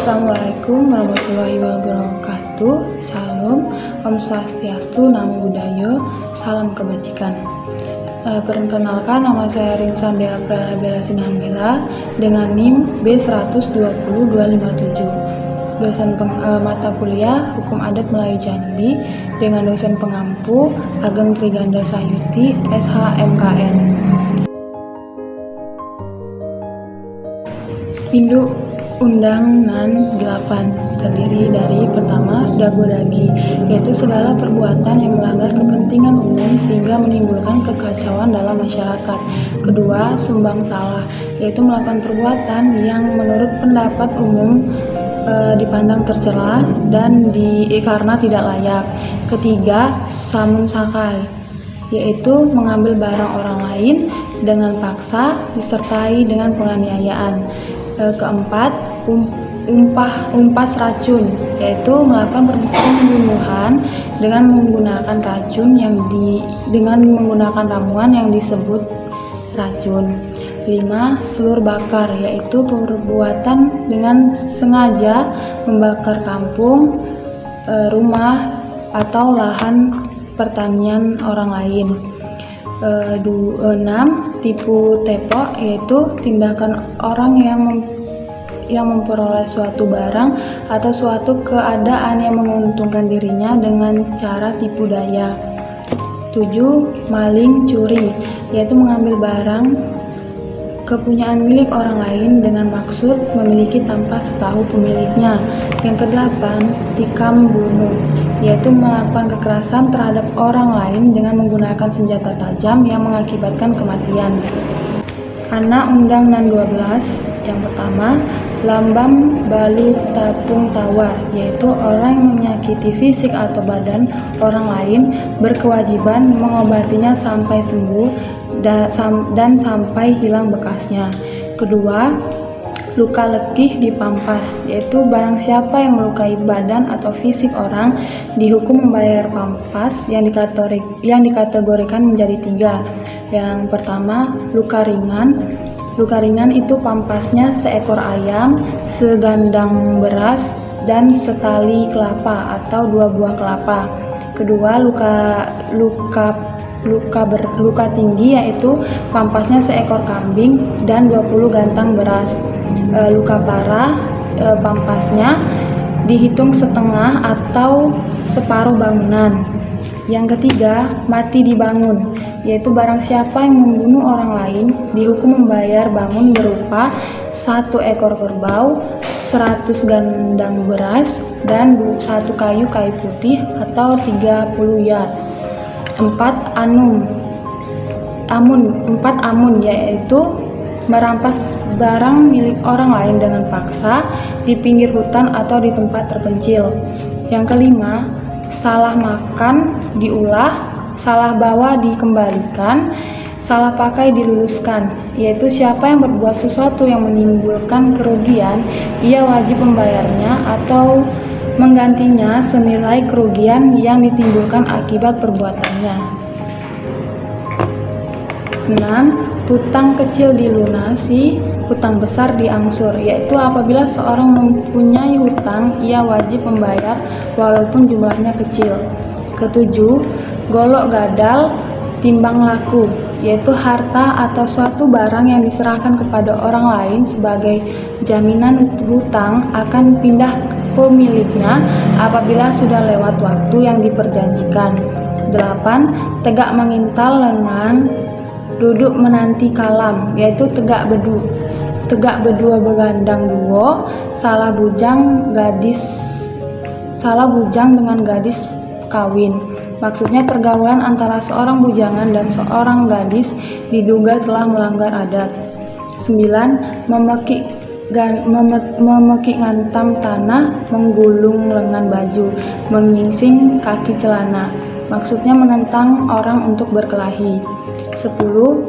Assalamualaikum warahmatullahi wabarakatuh. Salam, Om Swastiastu, Namo Buddhaya, salam kebajikan. Perkenalkan, nama saya Rinsan Dea Prabela Sinambela dengan NIM B120257. Dosen mata kuliah Hukum Adat Melayu Jambi dengan dosen pengampu Ageng Triganda Sayuti, SHMKN. Induk Undang-Undang 8 terdiri dari pertama, dagodagi, yaitu segala perbuatan yang melanggar kepentingan umum sehingga menimbulkan kekacauan dalam masyarakat. Kedua, sumbang salah, yaitu melakukan perbuatan yang menurut pendapat umum dipandang tercela dan karena tidak layak. Ketiga, samun sakai, yaitu mengambil barang orang lain dengan paksa disertai dengan penganiayaan. Keempat, umpas racun, yaitu melakukan pembunuhan dengan menggunakan racun dengan menggunakan ramuan yang disebut racun. 5. Selur bakar, yaitu perbuatan dengan sengaja membakar kampung, rumah atau lahan pertanian orang lain. 6. Tipu tepok, yaitu tindakan orang yang memperoleh suatu barang atau suatu keadaan yang menguntungkan dirinya dengan cara tipu daya. 7. Maling curi, yaitu mengambil barang kepunyaan milik orang lain dengan maksud memiliki tanpa setahu pemiliknya. Yang ke-8, tikam bunuh, yaitu melakukan kekerasan terhadap orang lain dengan menggunakan senjata tajam yang mengakibatkan kematian. Anak Undang-Undang 12, yang pertama, lambam balu tapung tawar, yaitu orang yang menyakiti fisik atau badan orang lain berkewajiban mengobatinya sampai sembuh dan sampai hilang bekasnya. Kedua, luka lekih dipampas, yaitu barang siapa yang melukai badan atau fisik orang dihukum membayar pampas yang dikategorikan menjadi 3. Yang pertama, luka ringan. Luka ringan itu pampasnya seekor ayam, segandang beras, dan setali kelapa atau 2 buah kelapa. Kedua, luka tinggi, yaitu pampasnya seekor kambing dan 20 gantang beras. Luka parah, pampasnya dihitung setengah atau separuh bangunan. Yang ketiga, mati dibangun, yaitu barang siapa yang membunuh orang lain dihukum membayar bangun berupa 1 ekor kerbau, 100 gandang beras, dan 1 kayu putih atau 30 yard. 4 amun, yaitu merampas barang milik orang lain dengan paksa di pinggir hutan atau di tempat terpencil. Yang kelima, salah makan diulah, salah bawa dikembalikan, salah pakai diluluskan, yaitu siapa yang berbuat sesuatu yang menimbulkan kerugian, ia wajib membayarnya atau menggantinya senilai kerugian yang ditimbulkan akibat perbuatannya. 6. Hutang kecil dilunasi, hutang besar diangsur, yaitu apabila seorang mempunyai hutang, ia wajib membayar walaupun jumlahnya kecil. Ketujuh, golok gadal timbang laku, yaitu harta atau suatu barang yang diserahkan kepada orang lain sebagai jaminan hutang akan pindah pemiliknya apabila sudah lewat waktu yang diperjanjikan. 8. Tegak mengintal lengan, duduk menanti kalam, yaitu tegak bedua begandang duo, salah bujang dengan gadis kawin. Maksudnya pergaulan antara seorang bujangan dan seorang gadis diduga telah melanggar adat. 9. Memekik ngantam tanah, menggulung lengan baju, menyingsing kaki celana. Maksudnya menentang orang untuk berkelahi. 10.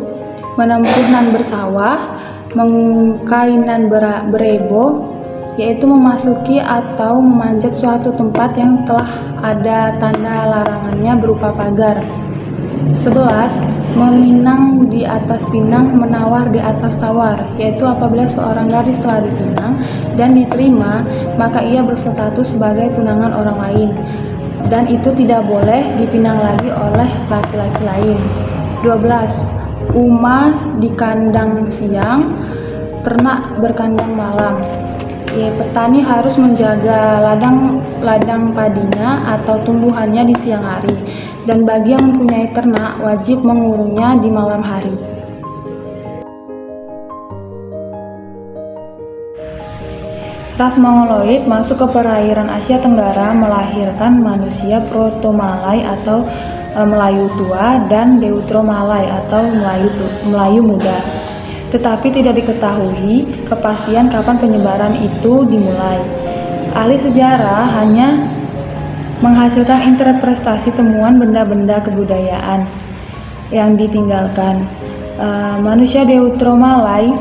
Menempuh nan bersawah, mengungkai nan berebo, yaitu memasuki atau memanjat suatu tempat yang telah ada tanda larangannya berupa pagar. 11. Meminang di atas pinang, menawar di atas tawar, yaitu apabila seorang gadis telah dipinang dan diterima, maka ia berstatus sebagai tunangan orang lain, dan itu tidak boleh dipinang lagi oleh laki-laki lain. 12. Uma di kandang siang, ternak berkandang malam. Petani harus menjaga ladang padinya atau tumbuhannya di siang hari, dan bagi yang mempunyai ternak wajib mengurungnya di malam hari. Ras Mongoloid masuk ke perairan Asia Tenggara, melahirkan manusia Proto-Malay atau Melayu tua dan Deutero-Malay atau Melayu muda. Tetapi tidak diketahui kepastian kapan penyebaran itu dimulai. Ahli sejarah hanya menghasilkan interpretasi temuan benda-benda kebudayaan yang ditinggalkan. Manusia Deutero-Malay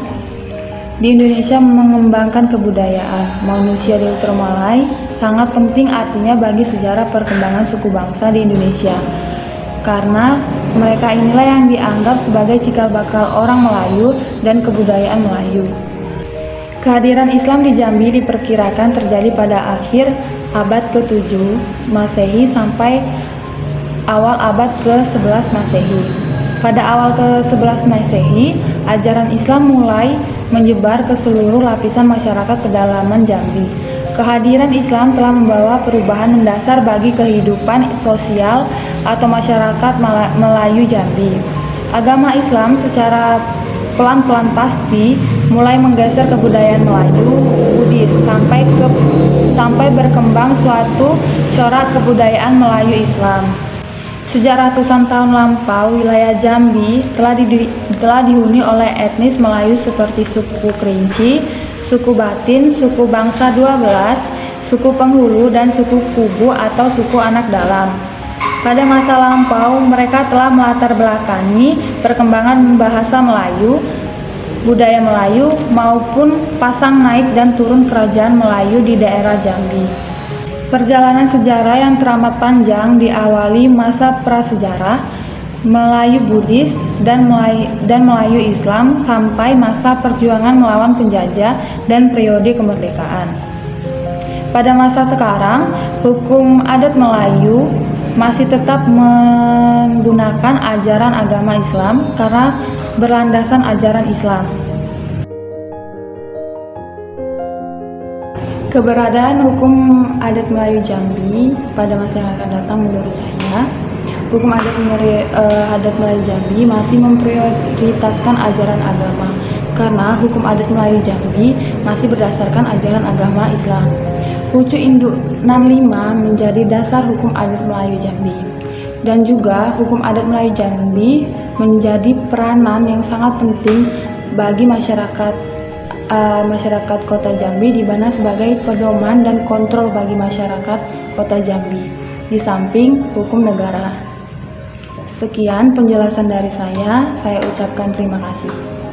di Indonesia mengembangkan kebudayaan. Manusia Deutero-Malay sangat penting artinya bagi sejarah perkembangan suku bangsa di Indonesia, karena mereka inilah yang dianggap sebagai cikal bakal orang Melayu dan kebudayaan Melayu. Kehadiran Islam di Jambi diperkirakan terjadi pada akhir abad ke-7 Masehi sampai awal abad ke-11 Masehi. Pada awal ke-11 Masehi, ajaran Islam mulai menyebar ke seluruh lapisan masyarakat pedalaman Jambi. Kehadiran Islam telah membawa perubahan mendasar bagi kehidupan sosial atau masyarakat Melayu Jambi. Agama Islam secara pelan-pelan pasti mulai menggeser kebudayaan Melayu Buddhis sampai berkembang suatu corak kebudayaan Melayu Islam. Sejak ratusan tahun lampau, wilayah Jambi telah dihuni oleh etnis Melayu seperti suku Kerinci, suku Batin, suku Bangsa 12, suku Penghulu, dan suku Kubu atau suku Anak Dalam. Pada masa lampau, mereka telah melatar belakangi perkembangan bahasa Melayu, budaya Melayu, maupun pasang naik dan turun kerajaan Melayu di daerah Jambi. Perjalanan sejarah yang teramat panjang diawali masa prasejarah Melayu Buddhis dan Melayu Islam sampai masa perjuangan melawan penjajah dan periode kemerdekaan. Pada masa sekarang, hukum adat Melayu masih tetap menggunakan ajaran agama Islam karena berlandaskan ajaran Islam. Keberadaan hukum adat Melayu Jambi pada masa yang akan datang menurut saya, hukum adat Melayu Jambi masih memprioritaskan ajaran agama, karena hukum adat Melayu Jambi masih berdasarkan ajaran agama Islam. Pucuk Induk 65 menjadi dasar hukum adat Melayu Jambi, dan juga hukum adat Melayu Jambi menjadi peranan yang sangat penting bagi masyarakat Kota Jambi, di mana sebagai pedoman dan kontrol bagi masyarakat Kota Jambi, di samping hukum negara. Sekian penjelasan dari saya ucapkan terima kasih.